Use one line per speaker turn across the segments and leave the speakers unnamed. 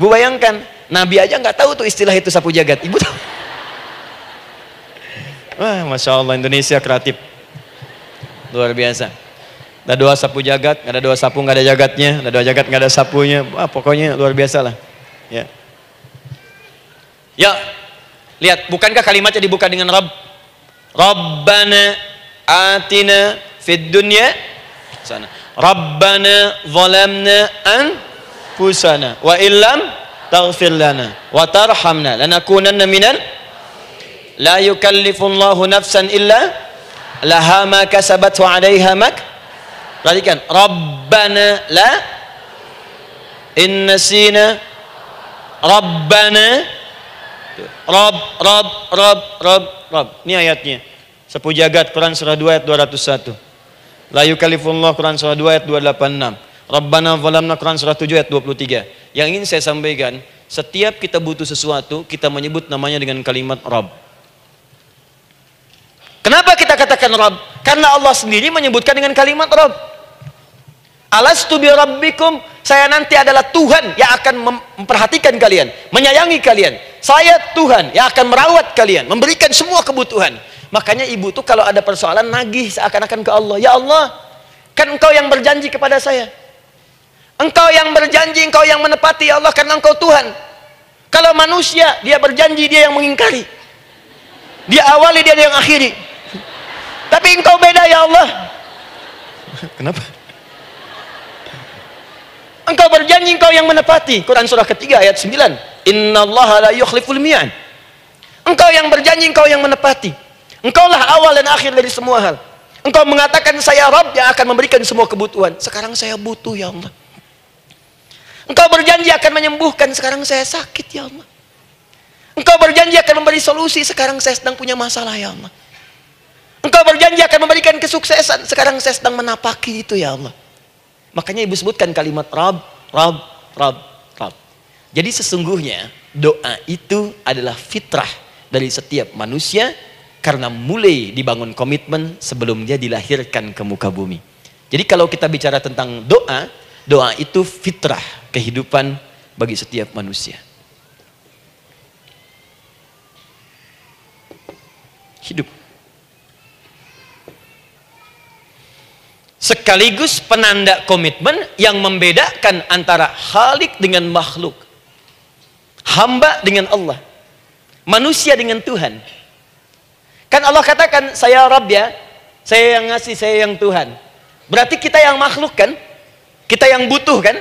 Ibu bayangkan, Nabi aja nggak tahu tuh istilah itu sapu jagat. Ibu tahu? Wah, Masya Allah, Indonesia kreatif. Luar biasa. Ada doa sapu jagat, nggak ada doa sapu nggak ada jagatnya, ada doa jagat nggak ada sapunya. Wah, pokoknya luar biasa lah. Ya. Ya, lihat, bukankah kalimatnya dibuka dengan Rabb? Rabbana atina fid dunya sana. Rabbana zalamna anfusana wa illam taghfir lana wa tarhamna lanakunanna minal la yukallifullahu nafsan illa laha ma kasabat wa 'alaiha mak. Perhatikan, Rabbana la innasina Rabbana Rabb. Ini ayatnya. Sapu jagat Quran surah 2 ayat 201. La yukallifullahu Quran surah 2 ayat 286. Rabbana zalamna Quran surah 7 ayat 23. Yang ingin saya sampaikan, setiap kita butuh sesuatu, kita menyebut namanya dengan kalimat Rabb. Kenapa kita katakan Rabb? Karena Allah sendiri menyebutkan dengan kalimat Rabb. Alastu bi rabbikum, saya nanti adalah Tuhan yang akan memperhatikan kalian, menyayangi kalian. Saya Tuhan yang akan merawat kalian, memberikan semua kebutuhan. Makanya ibu tuh kalau ada persoalan nagih seakan-akan ke Allah. Ya Allah, kan engkau yang berjanji kepada saya. Engkau yang berjanji, engkau yang menepati ya Allah, karena engkau Tuhan. Kalau manusia, dia berjanji, dia yang mengingkari. Dia awali, dia yang akhiri. Tapi engkau beda ya Allah. Kenapa? Engkau berjanji, engkau yang menepati. Quran surah ketiga ayat 9. Innallaha la yukhliful mi'ad. Engkau yang berjanji, engkau yang menepati. Engkaulah awal dan akhir dari semua hal. Engkau mengatakan saya Rabb yang akan memberikan semua kebutuhan. Sekarang saya butuh ya Allah. Engkau berjanji akan menyembuhkan, sekarang saya sakit ya Allah. Engkau berjanji akan memberi solusi, sekarang saya sedang punya masalah ya Allah. Engkau berjanji akan memberikan kesuksesan, sekarang saya sedang menapaki itu ya Allah. Makanya ibu sebutkan kalimat Rabb. Jadi sesungguhnya doa itu adalah fitrah dari setiap manusia, karena mulai dibangun komitmen sebelum dia dilahirkan ke muka bumi. Jadi kalau kita bicara tentang doa, doa itu fitrah kehidupan bagi setiap manusia. Hidup. Sekaligus penanda komitmen yang membedakan antara Khalik dengan makhluk, hamba dengan Allah, manusia dengan Tuhan. Kan Allah katakan saya Rabb ya, saya yang ngasih, saya yang Tuhan. Berarti kita yang makhluk kan, kita yang butuh kan.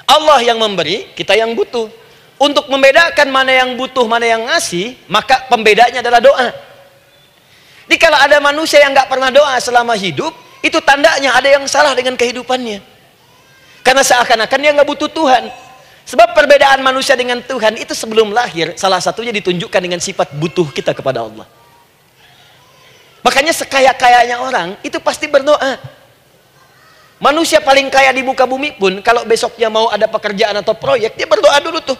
Allah yang memberi, kita yang butuh. Untuk membedakan mana yang butuh, mana yang ngasih, maka pembedanya adalah doa. Jadi kalau ada manusia yang nggak pernah doa selama hidup, itu tandanya ada yang salah dengan kehidupannya. Karena seakan-akan dia nggak butuh Tuhan. Sebab perbedaan manusia dengan Tuhan itu sebelum lahir, salah satunya ditunjukkan dengan sifat butuh kita kepada Allah. Makanya sekaya-kayanya orang itu pasti berdoa. Manusia paling kaya di muka bumi pun kalau besoknya mau ada pekerjaan atau proyek, dia berdoa dulu tuh.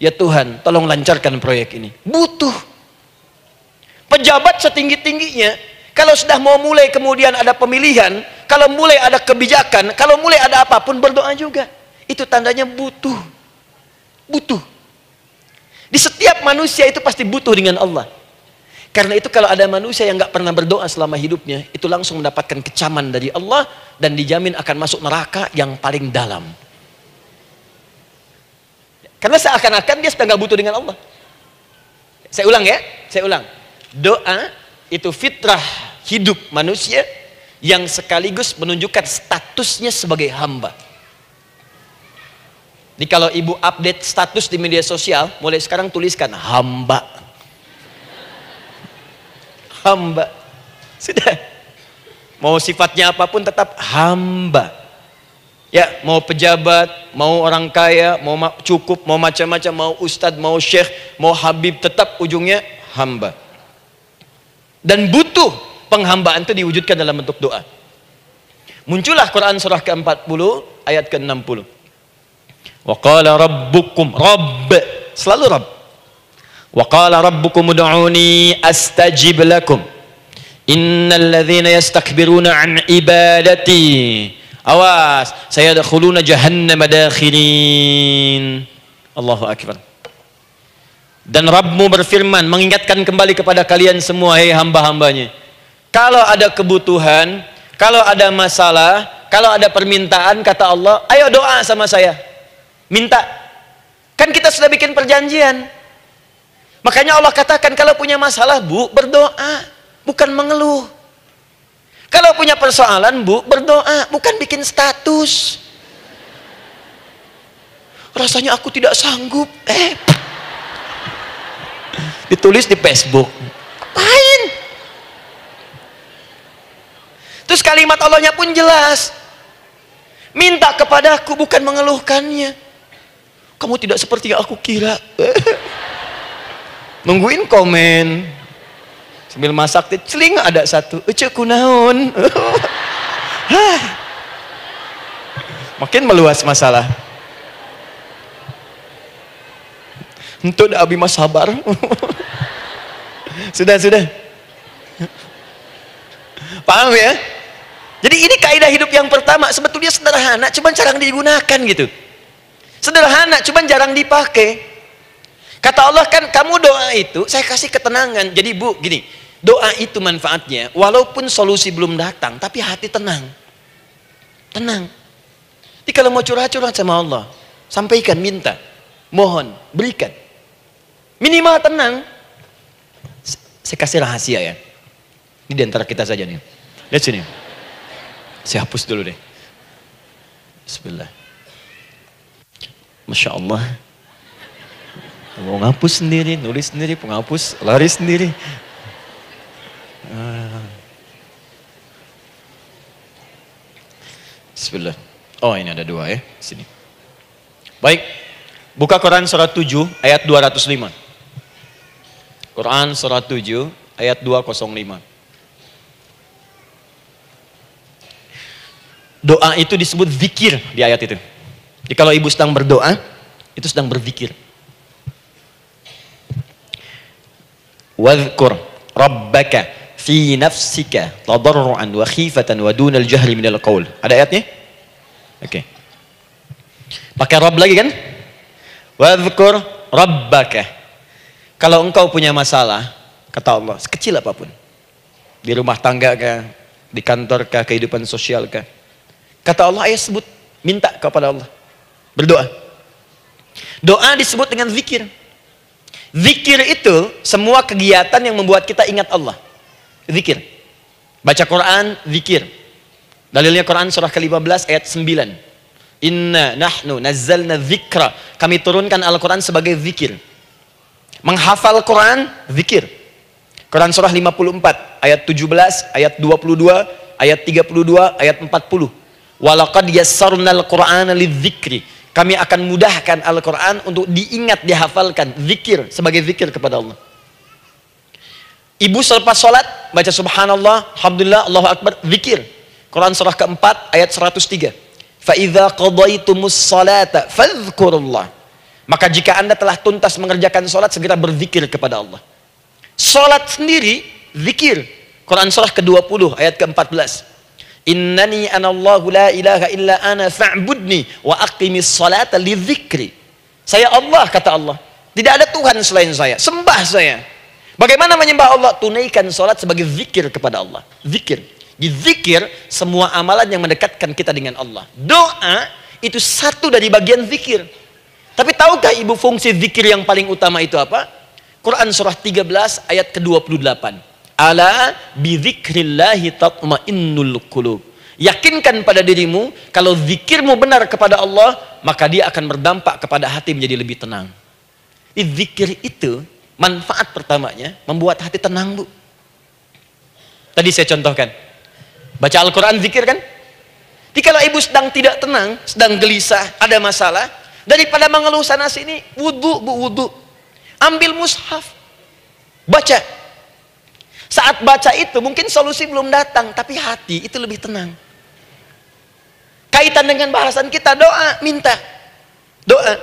Ya Tuhan, tolong lancarkan proyek ini. Butuh. Pejabat setinggi-tingginya, kalau sudah mau mulai kemudian ada pemilihan, kalau mulai ada kebijakan, kalau mulai ada apapun berdoa juga. Itu tandanya butuh. Butuh. Di setiap manusia itu pasti butuh dengan Allah. Karena itu kalau ada manusia yang nggak pernah berdoa selama hidupnya, itu langsung mendapatkan kecaman dari Allah dan dijamin akan masuk neraka yang paling dalam. Karena seakan-akan dia sedang nggak butuh dengan Allah. Saya ulang ya, saya ulang. Doa itu fitrah hidup manusia yang sekaligus menunjukkan statusnya sebagai hamba. Jadi kalau ibu update status di media sosial, mulai sekarang tuliskan hamba. Hamba. Sudah. Mau sifatnya apapun tetap hamba. Ya, mau pejabat, mau orang kaya, mau cukup, mau macam-macam, mau ustadz, mau syekh, mau habib, tetap ujungnya hamba. Dan butuh penghambaan itu diwujudkan dalam bentuk doa. Muncullah Quran surah ke-40 ayat ke-60. Wa qala rabbukum, Rabb, selalu Rabb. Wa qala rabbukum ud'uni astajib lakum. Innal ladzina yastakbiruna an ibadati, awas, sayadkhuluna jahannama dakhirin. Allahu Akbar. Dan Rabbmu berfirman, mengingatkan kembali kepada kalian semua, hei hamba-hambanya, kalau ada kebutuhan, kalau ada masalah, kalau ada permintaan, kata Allah, ayo doa sama saya, minta. Kan kita sudah bikin perjanjian. Makanya Allah katakan, kalau punya masalah, bu, berdoa, bukan mengeluh. Kalau punya persoalan, bu, berdoa, bukan bikin status. Rasanya aku tidak sanggup. Ditulis di Facebook. Lain. Terus kalimat Allahnya pun jelas. Minta kepadaku, bukan mengeluhkannya. Kamu tidak seperti yang aku kira. Nungguin komen. Sambil masak, celing ada satu. Ece kunaon. Makin meluas masalah. Untuk abi mas sabar. Sudah. Paham ya? Jadi ini kaidah hidup yang pertama. Sebetulnya sederhana, cuman jarang digunakan gitu. Sederhana, cuman jarang dipakai. Kata Allah kan, kamu doa itu, saya kasih ketenangan. Jadi bu, gini, doa itu manfaatnya, walaupun solusi belum datang, tapi hati tenang. Tenang. Jadi kalau mau curhat-curhat sama Allah, sampaikan, minta, mohon, berikan. Minimal tenang. Saya kasih rahasia ya. Ini di antara kita saja nih. Lihat sini. Saya hapus dulu deh. Bismillah. Masya Allah. Mau ngapus sendiri, nulis sendiri, penghapus, lari sendiri. Bismillah. Oh ini ada dua ya. Sini. Baik. Buka Quran surat 7 ayat 205. Quran surat 7 ayat 205. Doa itu disebut zikir di ayat itu. Jadi kalau ibu sedang berdoa, itu sedang berzikir. Wadhkur rabbaka fi nafsika tadarruan wa khifatan wa dunal jahri minal qaul. Ada ayatnya? Oke. Pakai Rabb lagi kan? Wadhkur rabbaka. Kalau engkau punya masalah, kata Allah, sekecil apapun, di rumah tangga kah, di kantor kah, kehidupan sosial kah, kata Allah, ayo sebut, minta kepada Allah, berdoa. Doa disebut dengan zikir. Zikir itu semua kegiatan yang membuat kita ingat Allah. Zikir. Baca Quran, zikir. Dalilnya Quran surah ke-15 ayat 9. Inna nahnu nazzalna dzikra. Kami turunkan Al-Quran sebagai zikir. Menghafal Quran, zikir. Quran surah 54 ayat 17, ayat 22, ayat 32, ayat 40. Walaqad yassarnal Qur'ana lidzikri. Kami akan mudahkan Al-Quran untuk diingat, dihafalkan. Zikir, sebagai zikir kepada Allah. Ibu selepas sholat, baca subhanallah, alhamdulillah, Allahu Akbar, zikir. Quran surah keempat, ayat 103. فَإِذَا قَضَيْتُمُ الصَّلَاةَ فَاذْكُرُوا اللَّهَ. Maka jika anda telah tuntas mengerjakan sholat, segera berzikir kepada Allah. Sholat sendiri, zikir. Quran surah ke-20, ayat ke-14. Innani anallahu la ilaha illa ana fa'budni wa aqimis salata li dzikri. Saya Allah, kata Allah. Tidak ada Tuhan selain saya. Sembah saya. Bagaimana menyembah Allah? Tunaikan sholat sebagai zikir kepada Allah. Zikir. Di zikir, semua amalan yang mendekatkan kita dengan Allah. Doa, itu satu dari bagian zikir. Tapi tahukah ibu fungsi zikir yang paling utama itu apa? Quran surah 13 ayat ke-28. Ala bidzikrillahi tatmainnul qulub. Yakinkan pada dirimu, kalau zikirmu benar kepada Allah, maka dia akan berdampak kepada hati menjadi lebih tenang. Zikir itu, manfaat pertamanya, membuat hati tenang, bu. Tadi saya contohkan. Baca Al-Quran, zikir kan? Jadi kalau ibu sedang tidak tenang, sedang gelisah, ada masalah, daripada mengeluh sana sini, wudhu, bu, wudhu. Ambil mushaf, baca. Saat baca itu mungkin solusi belum datang, tapi hati itu lebih tenang. Kaitan dengan bahasan kita, doa, minta. Doa.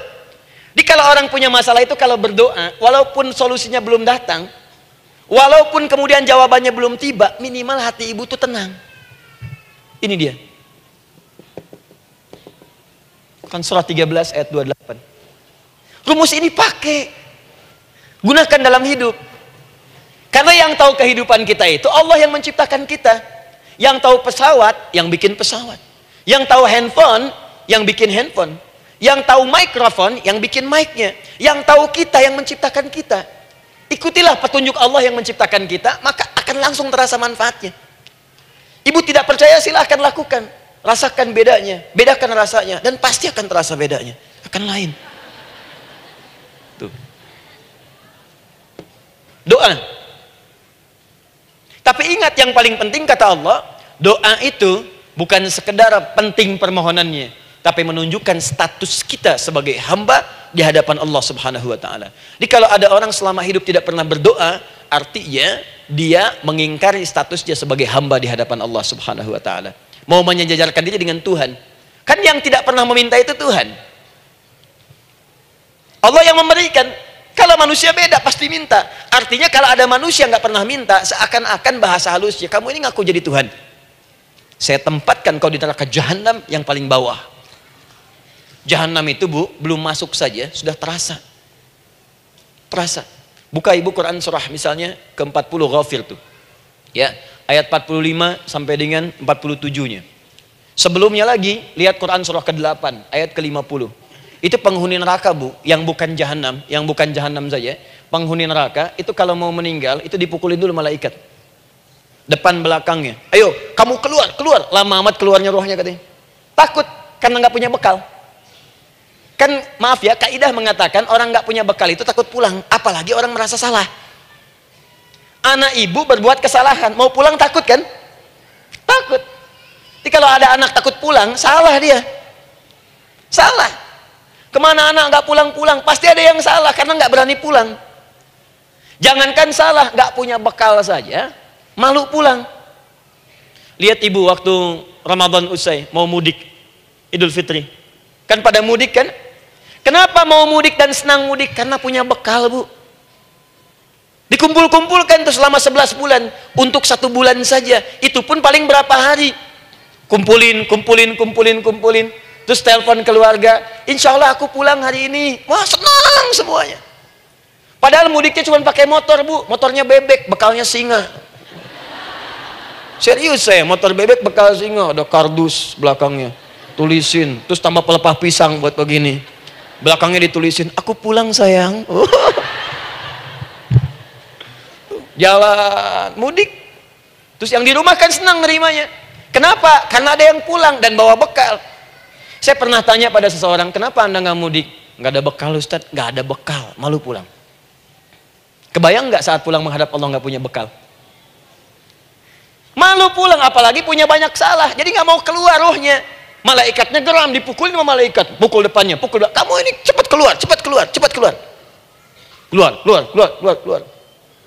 Jadi kalau orang punya masalah itu, kalau berdoa, walaupun solusinya belum datang, walaupun kemudian jawabannya belum tiba, minimal hati ibu itu tenang. Ini dia. Kan surah 13 ayat 28. Rumus ini pakai. Gunakan dalam hidup. Karena yang tahu kehidupan kita itu Allah yang menciptakan kita. Yang tahu pesawat, yang bikin pesawat. Yang tahu handphone, yang bikin handphone. Yang tahu mikrofon, yang bikin mic-nya. Yang tahu kita, yang menciptakan kita. Ikutilah petunjuk Allah yang menciptakan kita, maka akan langsung terasa manfaatnya. Ibu tidak percaya, silahkan lakukan. Rasakan bedanya, bedakan rasanya, dan pasti akan terasa bedanya. Akan lain. Tuh. Doa. Tapi ingat, yang paling penting kata Allah, doa itu bukan sekedar penting permohonannya, tapi menunjukkan status kita sebagai hamba di hadapan Allah Subhanahu wa taala. Jadi kalau ada orang selama hidup tidak pernah berdoa, artinya dia mengingkari status dia sebagai hamba di hadapan Allah Subhanahu wa taala. Mau menyejajarkan diri dengan Tuhan. Kan yang tidak pernah meminta itu Tuhan. Allah yang memberikan. Kalau manusia beda pasti minta. Artinya kalau ada manusia nggak pernah minta, seakan-akan bahasa halusnya, kamu ini ngaku jadi Tuhan. Saya tempatkan kau di neraka jahanam yang paling bawah. Jahanam itu, Bu, belum masuk saja sudah terasa. Terasa. Buka Ibu Quran surah misalnya ke-40 Ghafir tuh. Ya, ayat 45 sampai dengan 47-nya. Sebelumnya lagi lihat Quran surah ke-8 ayat ke-50. Itu penghuni neraka, Bu, yang bukan jahanam saja. Penghuni neraka itu kalau mau meninggal itu dipukulin dulu malaikat. Depan belakangnya. Ayo, kamu keluar. Lama amat keluarnya rohnya katanya. Takut karena nggak punya bekal. Kan maaf ya, kaidah mengatakan orang nggak punya bekal itu takut pulang, apalagi orang merasa salah. Anak ibu berbuat kesalahan, mau pulang takut kan? Takut. Jadi kalau ada anak takut pulang, salah dia. Salah. Kemana anak nggak pulang-pulang, pasti ada yang salah karena nggak berani pulang. Jangankan salah, nggak punya bekal saja, malu pulang. Lihat ibu waktu Ramadan usai, mau mudik, Idul Fitri. Kan pada mudik kan? Kenapa mau mudik dan senang mudik? Karena punya bekal, Bu. Dikumpul-kumpulkan tuh selama 11 bulan. Untuk 1 bulan saja. Itu pun paling berapa hari. Kumpulin. Terus telepon keluarga. Insya Allah aku pulang hari ini. Wah, senang semuanya. Padahal mudiknya cuma pakai motor, Bu. Motornya bebek, bekalnya singa. Serius saya, motor bebek bekal singa. Ada kardus belakangnya. Tulisin. Terus tambah pelepah pisang buat begini. Belakangnya ditulisin, aku pulang sayang. Jalan, mudik. Terus yang di rumah kan senang nerimanya. Kenapa? Karena ada yang pulang dan bawa bekal. Saya pernah tanya pada seseorang, kenapa Anda nggak mudik? Nggak ada bekal, Ustadz. Nggak ada bekal, malu pulang. Kebayang nggak saat pulang menghadap Allah nggak punya bekal? Malu pulang, apalagi punya banyak salah. Jadi nggak mau keluar rohnya. Malaikatnya geram, dipukulin sama malaikat. Pukul depannya, pukul depan. Kamu ini cepat keluar. Keluar.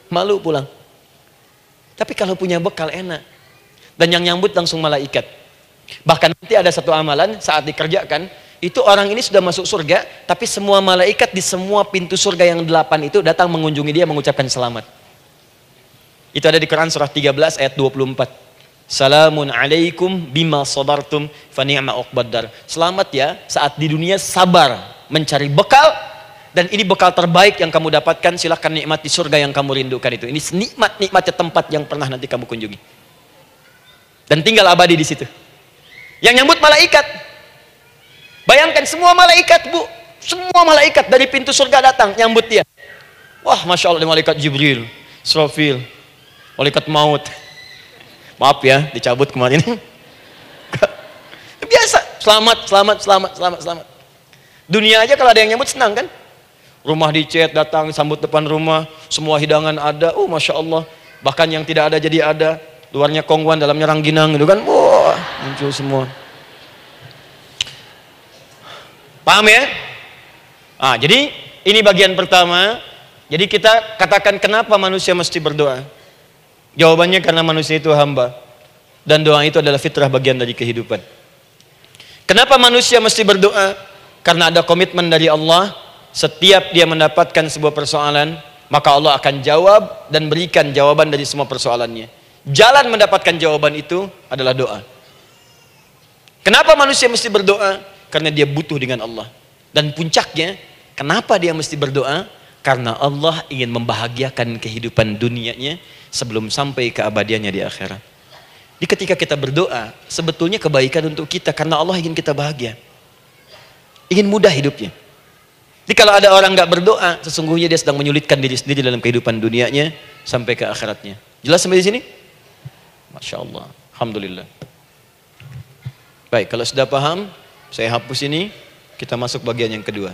Malu pulang. Tapi kalau punya bekal enak. Dan yang nyambut langsung malaikat. Bahkan nanti ada satu amalan saat dikerjakan, itu orang ini sudah masuk surga, tapi semua malaikat di semua pintu surga yang 8 itu datang mengunjungi dia mengucapkan selamat. Itu ada di Quran surah 13 ayat 24. Salamun alaikum bima sabartum fa ni'ma uqbaddar. Selamat ya saat di dunia sabar mencari bekal, dan ini bekal terbaik yang kamu dapatkan, silahkan nikmati surga yang kamu rindukan itu. Ini nikmatnya tempat yang pernah nanti kamu kunjungi. Dan tinggal abadi di situ. Yang nyambut malaikat. Bayangkan semua malaikat, Bu. Semua malaikat dari pintu surga datang nyambut dia. Wah, Masya Allah, malaikat Jibril, Israfil, malaikat maut. Maaf ya, dicabut kemarin. Biasa, selamat. Dunia aja kalau ada yang nyambut senang kan? Rumah dicet, datang, sambut depan rumah, semua hidangan ada. Oh, Masya Allah. Bahkan yang tidak ada jadi ada. Luarnya kongguan, dalamnya rangginang gitu kan. Wah, muncul semua. Paham ya? Ah, jadi ini bagian pertama. Jadi kita katakan kenapa manusia mesti berdoa? Jawabannya karena manusia itu hamba. Dan doa itu adalah fitrah, bagian dari kehidupan. Kenapa manusia mesti berdoa? Karena ada komitmen dari Allah. Setiap dia mendapatkan sebuah persoalan, maka Allah akan jawab dan berikan jawaban dari semua persoalannya. Jalan mendapatkan jawaban itu adalah doa. Kenapa manusia mesti berdoa? Karena dia butuh dengan Allah. Dan puncaknya, Kenapa dia mesti berdoa? Karena Allah ingin membahagiakan kehidupan dunianya sebelum sampai keabadiannya di akhirat. Jadi ketika kita berdoa, sebetulnya kebaikan untuk kita karena Allah ingin kita bahagia. Ingin mudah hidupnya. Jadi kalau ada orang nggak berdoa, sesungguhnya dia sedang menyulitkan diri sendiri dalam kehidupan dunianya sampai ke akhiratnya. Jelas sampai di sini? Masya Allah. Alhamdulillah. Baik, kalau sudah paham, saya hapus ini, kita masuk bagian yang kedua.